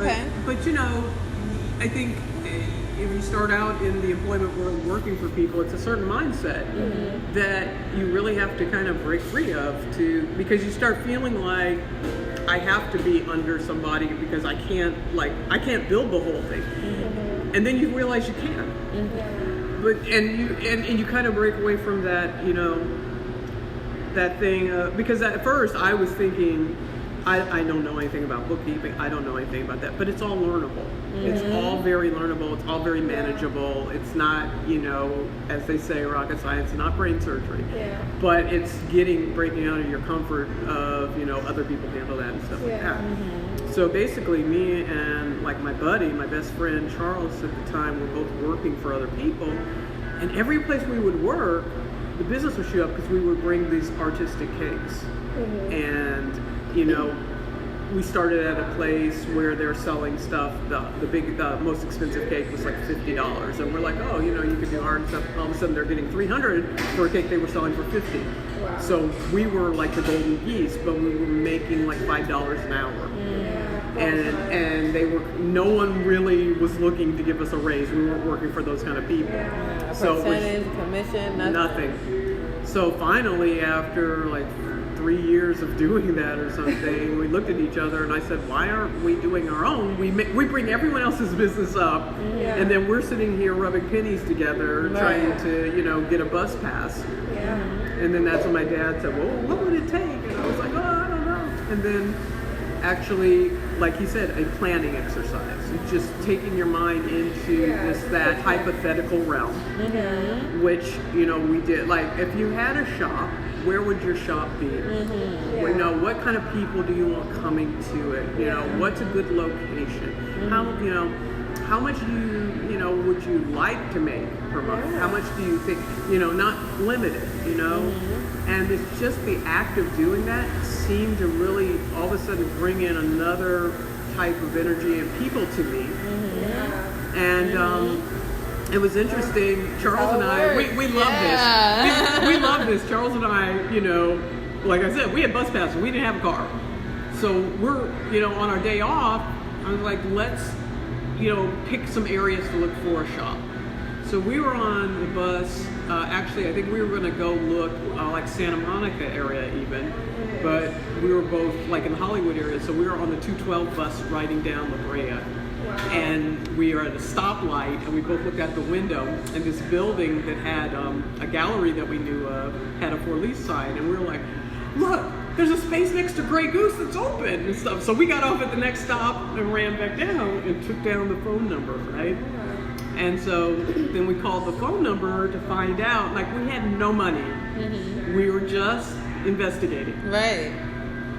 Okay. But you know, I think if you start out in the employment world working for people, it's a certain mindset that you really have to kind of break free of because you start feeling like I have to be under somebody because I can't build the whole thing. And then you realize you can. But and you kind of break away from that, you know, that thing because at first I was thinking I don't know anything about bookkeeping. I don't know anything about that, but it's all learnable. It's all very learnable. It's all very manageable. It's not, you know, as they say, rocket science, not brain surgery. Yeah. But it's breaking out of your comfort of, you know, other people handle that and stuff like that. So basically, me and like my buddy, my best friend Charles at the time, were both working for other people, and every place we would work, the business would show up because we would bring these artistic cakes, and you know, we started at a place where they're selling stuff. The most expensive cake was like $50, and we're like, oh, you know, you could do art and stuff. All of a sudden, they're getting $300 for a cake they were selling for $50. Wow. So we were like the golden geese, but we were making like $5 an hour. And no one really was looking to give us a raise. We weren't working for those kind of people. Yeah. So percentage, commission, nothing. So finally, after like 3 years of doing that or something, we looked at each other and I said, why aren't we doing our own? We bring everyone else's business up, and then we're sitting here rubbing pennies together trying to, you know, get a bus pass. And then that's when my dad said, well, what would it take? And I was like, oh, I don't know. And then actually, like he said, a planning exercise. It's just taking your mind into that hypothetical realm, which, you know, we did. Like, if you had a shop, where would your shop be? You know, what kind of people do you want coming to it? You know, what's a good location? How much you know, would you like to make per month? How much do you think, you know, not limited, you know? And it's just the act of doing that seemed to really all of a sudden bring in another type of energy and people to me. And it was interesting. Charles and I, we love this. We love this. Charles and I, you know, like I said, we had bus passes. We didn't have a car. So we're, you know, on our day off, I was like, let's, you know, pick some areas to look for a shop. So we were on the bus. Actually, I think we were going to go look like Santa Monica area even. But we were both like in the Hollywood area. So we were on the 212 bus riding down La Brea. And we are at a stoplight, and we both looked out the window, and this building that had a gallery that we knew of had a for lease sign, and we were like, look, there's a space next to Grey Goose that's open and stuff. So we got off at the next stop and ran back down and took down the phone number, right? And so then we called the phone number to find out, like, we had no money. We were just investigating. Right.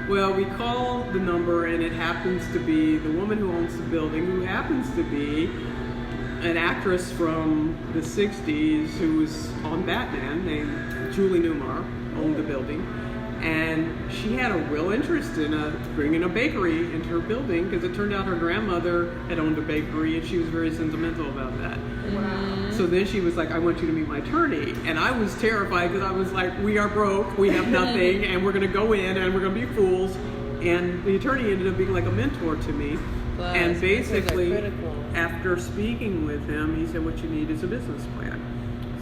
Well, we call the number, and it happens to be the woman who owns the building, who happens to be an actress from the 60s who was on Batman, named Julie Newmar, owned the building. And she had a real interest in bringing a bakery into her building, because it turned out her grandmother had owned a bakery, and she was very sentimental about that. Wow. So then she was like, I want you to meet my attorney. And I was terrified, because I was like, we are broke, we have nothing, and we're going to go in, and we're going to be fools. And the attorney ended up being like a mentor to me. Wow, and basically, after speaking with him, he said, what you need is a business plan.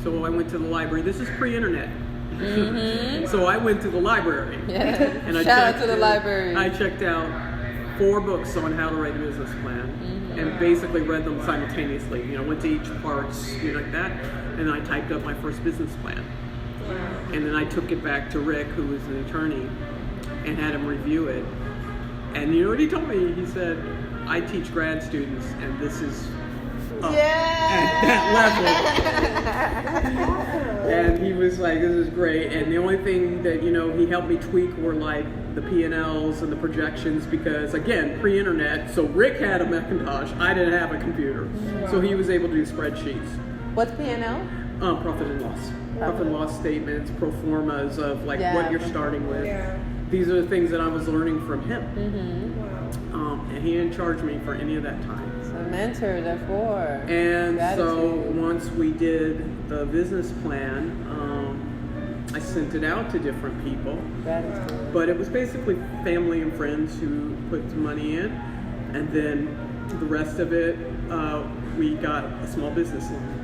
So I went to the library. This is pre-internet. So I went to the library. And I Shout out to the library. I checked out 4 books on how to write a business plan, and basically read them simultaneously. You know, went to each parts, you know, like that, and I typed up my first business plan. And then I took it back to Rick, who was an attorney, and had him review it. And you know what he told me? He said, I teach grad students, and this is up at that level. And he was like, this is great. And the only thing that, you know, he helped me tweak were like the P&Ls and the projections, because again, pre-internet, so Rick had a Macintosh, I didn't have a computer. So he was able to do spreadsheets. What's P&L? Profit and loss. Profit and loss statements, pro formas of like what you're starting with. These are the things that I was learning from him. And he didn't charge me for any of that time. A mentor, therefore. And gratitude. So once we did the business plan, I sent it out to different people. Gratitude. But it was basically family and friends who put the money in. And then the rest of it, we got a small business loan.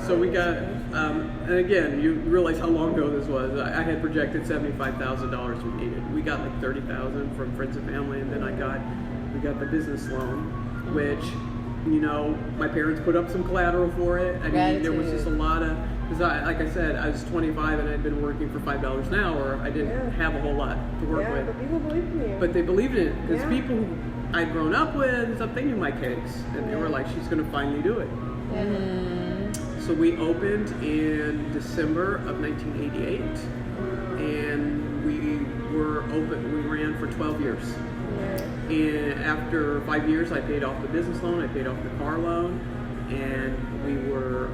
So we got, and again, you realize how long ago this was. I had projected $75,000 we needed. We got like $30,000 from friends and family, and then we got the business loan, which, you know, my parents put up some collateral for it. I mean, there was just a lot of, because like I said, I was 25 and I'd been working for $5 an hour. I didn't have a whole lot to work with. But people believed in you. But they believed in it, because people who I'd grown up with and stuff, they knew my cakes, and they were like, she's going to finally do it. So we opened in December of 1988, and we ran for 12 years. And after 5 years, I paid off the business loan, I paid off the car loan, and we were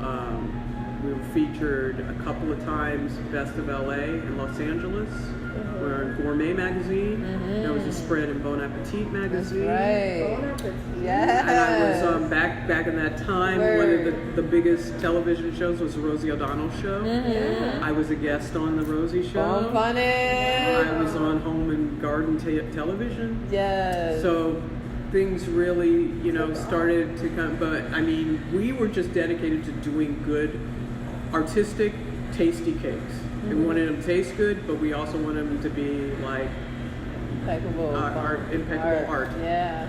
featured a couple of times Best of LA in Los Angeles. We're in Gourmet magazine. There was a spread in Bon Appetit magazine. Right. Bon Appetit. Yeah. And I was back in that time. One of the biggest television shows was the Rosie O'Donnell show. I was a guest on the Rosie show. Oh, funny. I was on Home and Garden television. Yes. So things really, you know, started to come. But I mean, we were just dedicated to doing good, artistic, tasty cakes. And we wanted them to taste good, but we also wanted them to be like impeccable art. Yeah.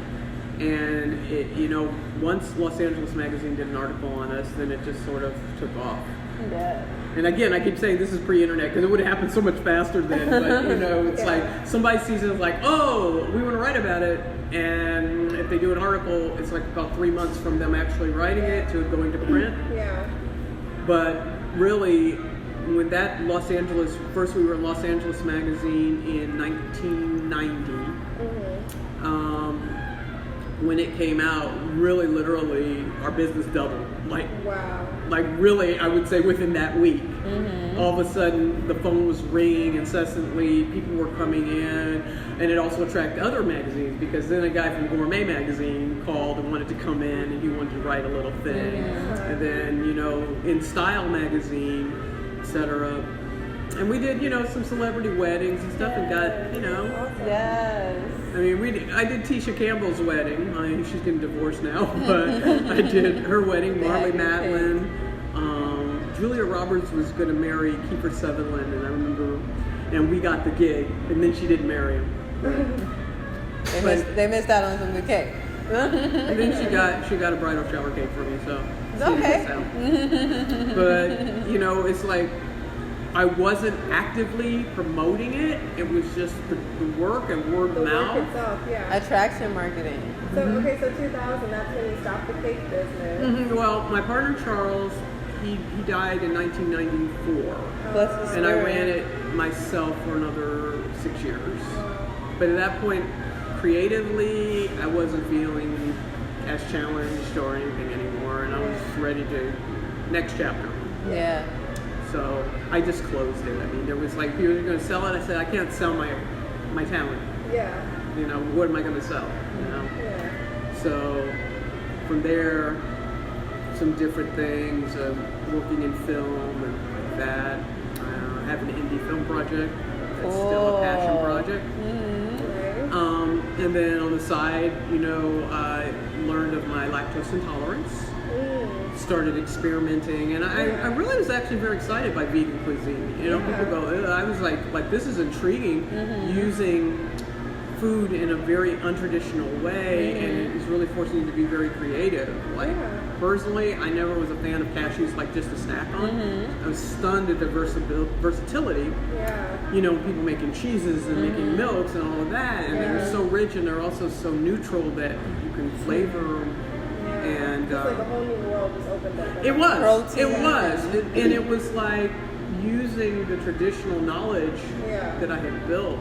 And it, you know, once Los Angeles magazine did an article on us, then it just sort of took off. Yeah. And again, I keep saying this is pre-internet because it would have happened so much faster then. But you know, it's like somebody sees it like, oh, we want to write about it, and if they do an article, it's like about 3 months from them actually writing it to going to print. Yeah. But really, when that first we were in Los Angeles magazine in 1990. When it came out, really literally our business doubled. Like really, I would say within that week. All of a sudden the phone was ringing incessantly, people were coming in, and it also attracted other magazines, because then a guy from Gourmet magazine called and wanted to come in, and he wanted to write a little thing. And then, you know, In Style magazine, etc. And we did, you know, some celebrity weddings and stuff, and got, you know. Yes. I mean, I did Tisha Campbell's wedding. She's getting divorced now, but I did her wedding. Marley Matlin. Julia Roberts was going to marry Kiefer Sutherland, and I remember, and we got the gig, and then she didn't marry him. They missed out on some good cake. And then she got a bridal shower cake for me, so it's okay. But you know, it's like I wasn't actively promoting it. It was just the work and word of mouth. Work itself, Attraction marketing. So okay, so 2000, that's when you stopped the cake business. Well, my partner Charles, he died in 1994, and I ran it myself for another 6 years. But at that point, creatively, I wasn't feeling as challenged or anything anymore, and I was ready to next chapter. Yeah. So I just closed it. I mean, there was like, people were going to sell it. I said, I can't sell my talent. Yeah. You know, what am I going to sell? You know. Yeah. So from there, some different things, working in film and like that. I have an indie film project. That's still a passion project. And then on the side, you know, I learned of my lactose intolerance. Started experimenting, and I really was actually very excited by vegan cuisine. You know, people go, I was like this is intriguing, using food in a very untraditional way, and it was really forcing you to be very creative. Like, personally, I never was a fan of cashews like just a snack on. I was stunned at the versatility. You know, people making cheeses and making milks and all of that, and they're so rich, and they're also so neutral that you can flavor them. And it's like a whole new world just opened up. It was, and it was like using the traditional knowledge that I had built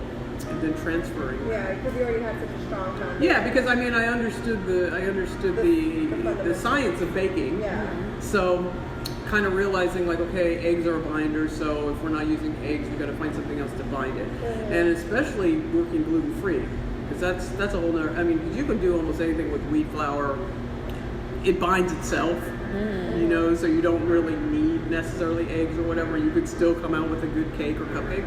and then transferring. Yeah, because you already had such a strong foundation. Yeah, because I mean, I understood the science of baking. So, kind of realizing like, okay, eggs are a binder, so if we're not using eggs, we got to find something else to bind it, and especially working gluten free, because that's a whole nother. I mean, because you can do almost anything with wheat flour. It binds itself, you know, so you don't really need necessarily eggs or whatever. You could still come out with a good cake or cupcake.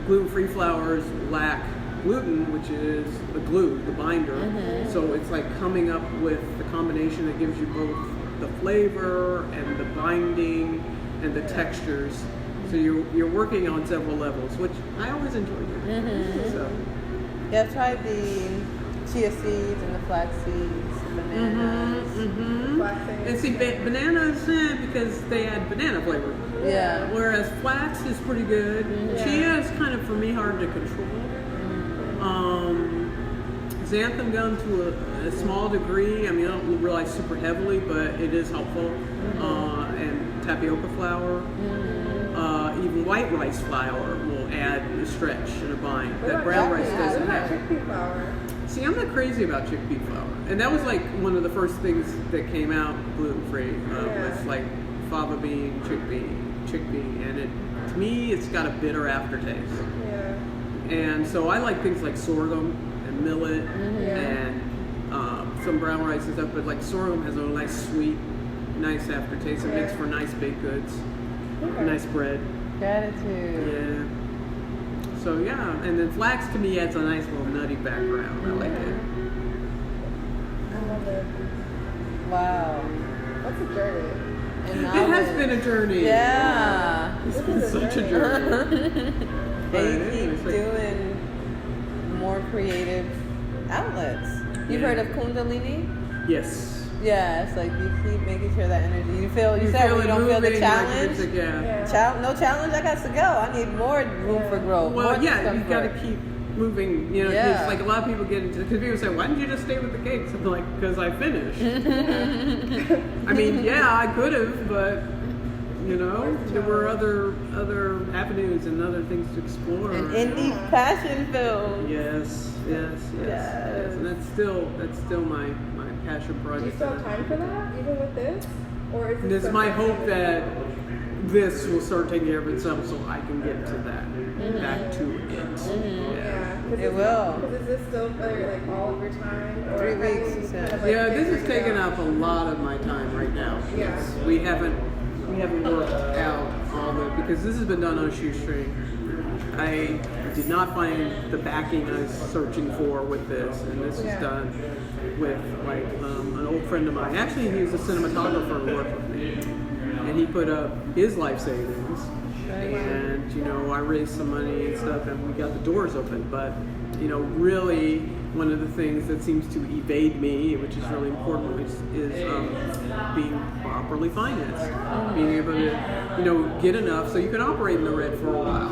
Gluten-free flours lack gluten, which is the glue, the binder. So it's like coming up with the combination that gives you both the flavor and the binding and the textures. So you're working on several levels, which I always enjoy doing. So. Yeah, I've tried the chia seeds and the flax seeds, bananas. And see, bananas, because they add banana flavor. Yeah. Whereas flax is pretty good. Chia is kind of, for me, hard to control. Xanthan gum to a small degree. I mean, I don't realize super heavily, but it is helpful. And tapioca flour. Even white rice flour will add a stretch and a bind that brown rice doesn't have. Chickpea flour. See, I'm not crazy about chickpea flour, and that was like one of the first things that came out gluten-free. Was like fava bean, chickpea, and to me, it's got a bitter aftertaste. Yeah. And so I like things like sorghum and millet and some brown rice and stuff. But like sorghum has a nice sweet, nice aftertaste. It makes for nice baked goods, nice bread. Gratitude. Yeah. So yeah, and then flax to me adds a nice little nutty background. I like it. I love it. Wow. That's a journey. And It has been a journey. Yeah. It's been such a journey. And you keep doing more creative outlets. You've heard of Kundalini? Yes. Yeah, it's like you keep making sure that energy. You said feel when you don't feel the moving, challenge. Like yeah. No challenge. I got to go. I need more room for growth. Well, more yeah, you got to discomfort. keep moving. You know, it's like a lot of people get into, because people say, "Why didn't you just stay with the cakes?" I'm like, "Because I finished." I mean, yeah, I could have, but you know, there were other avenues and other things to explore. An indie passion film. Yes, and that's still my passion Do project. you still have time for that, even with this? Or is It's my hope that this will start taking care of itself so I can get to that, back to it. Yeah. It will. Because is this still like all of your time? Or 3 have weeks, you you said. kind of, like, Yeah, this figured is it taking out? up a lot of my time right now. Yeah. We haven't worked out all the, because this has been done on a shoestring. I did not find the backing I was searching for with this, and this is done with like an old friend of mine. Actually, he was a cinematographer who worked with me, and he put up his life savings, and you know, I raised some money and stuff, and we got the doors open. But you know, really, one of the things that seems to evade me, which is really important, is being properly financed, being able to, you know, get enough so you can operate in the red for a while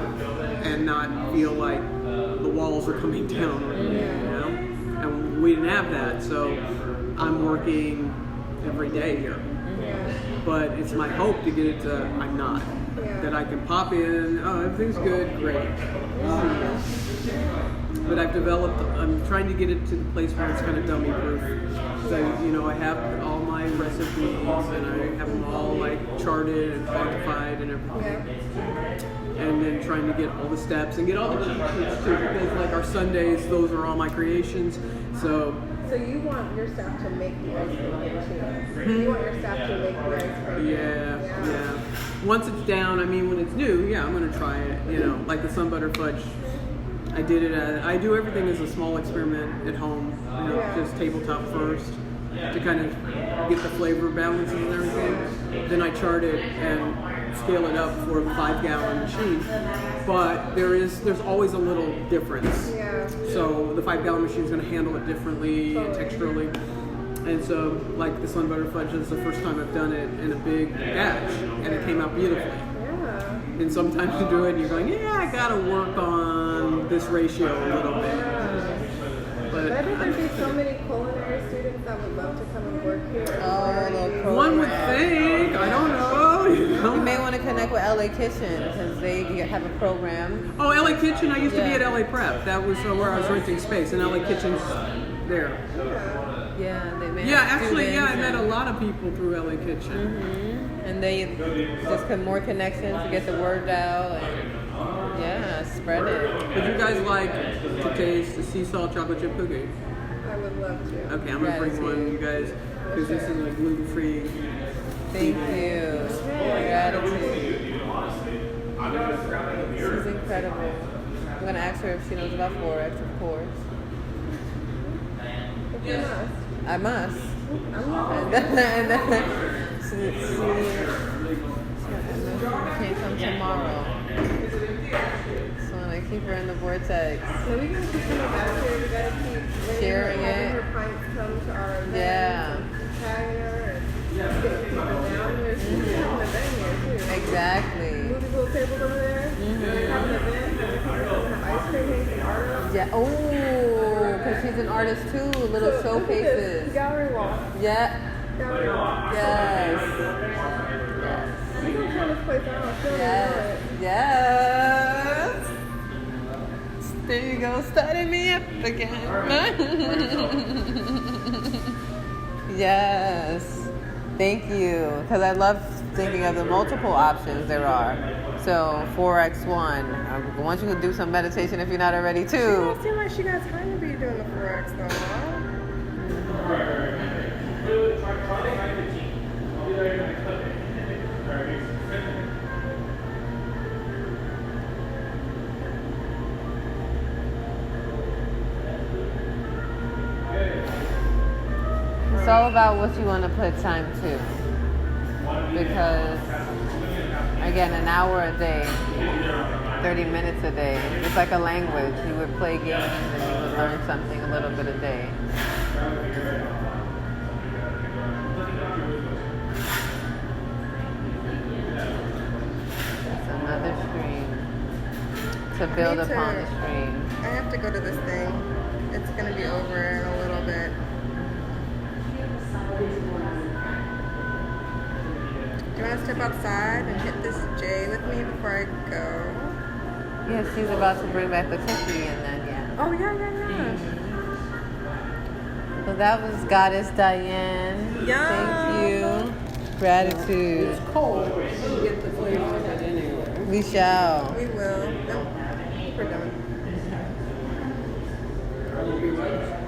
and not feel like the walls are coming down on you, you know? And we didn't have that, so I'm working every day here. But it's my hope to get it to, I'm not. That I can pop in, oh, everything's good, great. But I've developed, I'm trying to get it to the place where it's kind of dummy proof. So, you know, I have all my recipes and I have them all like charted and quantified and everything. And then trying to get all the steps and get all the cheat sheets too, because like our Sundays, those are all my creations. So you want your staff to make the ice cream too? You want your staff to make the ice cream? Yeah. Once it's down, I mean, when it's new, I'm going to try it. You know, like the sun butter fudge. I did it. I do everything as a small experiment at home. You know, just tabletop first to kind of get the flavor balances and everything. Then I chart it and scale it up for a 5-gallon machine. But there's always a little difference. Yeah. So the 5-gallon machine is going to handle it differently and texturally. And so, like the sun butter fudge is the first time I've done it in a big batch, and it came out beautifully. Yeah. And sometimes you do it and you're going, I gotta work on this ratio a little bit. But I think there'd be so many culinary students that would love to come and work here. One would think, I don't know. You may want to connect with LA Kitchen because they have a program. Oh, LA Kitchen, I used to be at LA Prep. That was where I was renting space, and LA Kitchen's there. Yeah, they may. Yeah, actually, I met a lot of people through LA Kitchen. And they just get more connections to get the word out and spread it. Would you guys like to taste the sea salt chocolate chip cookie? I would love to. Okay, I'm gonna bring one, you guys, because this is like gluten-free. Thank you. Gratitude. This is incredible. gonna ask her if she knows about Forex, of course. If you must. I must. I'm not. And then she can't come tomorrow. So when I keep her in the vortex. So we gotta keep coming back here. We gotta keep Sharing having it. her pints come to our events. Yeah. And tagging her and getting people down here. She's having an event here too. Exactly. Move these little tables over there. Have an event. Have people come have ice cream, hang some art up. Yeah. Oh, because she's an artist too. Little So, look at this. showcases. Gallery walk. Yeah. Gallery walk. Yes. We're gonna turn this place out. She'll Yes. know it. Yes. There you go, starting me up again. Yes. Thank you. Because I love thinking of the multiple options there are. So 4x1. I want you to do some meditation if you're not already She too. don't seem like she got time to be doing the Forex though, huh? It's all about what you want to put time to. Because, again, an hour a day, 30 minutes a day, it's like a language. You would play games and you would learn something a little bit a day. It's another stream to build upon the stream. I have to go to this thing. It's gonna be over in a little bit. Do you want to step outside and hit this J with me before I go? Yeah, she's about to bring back the cookie and then, yeah. Oh, yeah. So that was Goddess Diane. Yum. Thank you. Gratitude. It's cold. We'll get the flavor of it anyway. We shall. We will. Nope. We're done. I will be right back.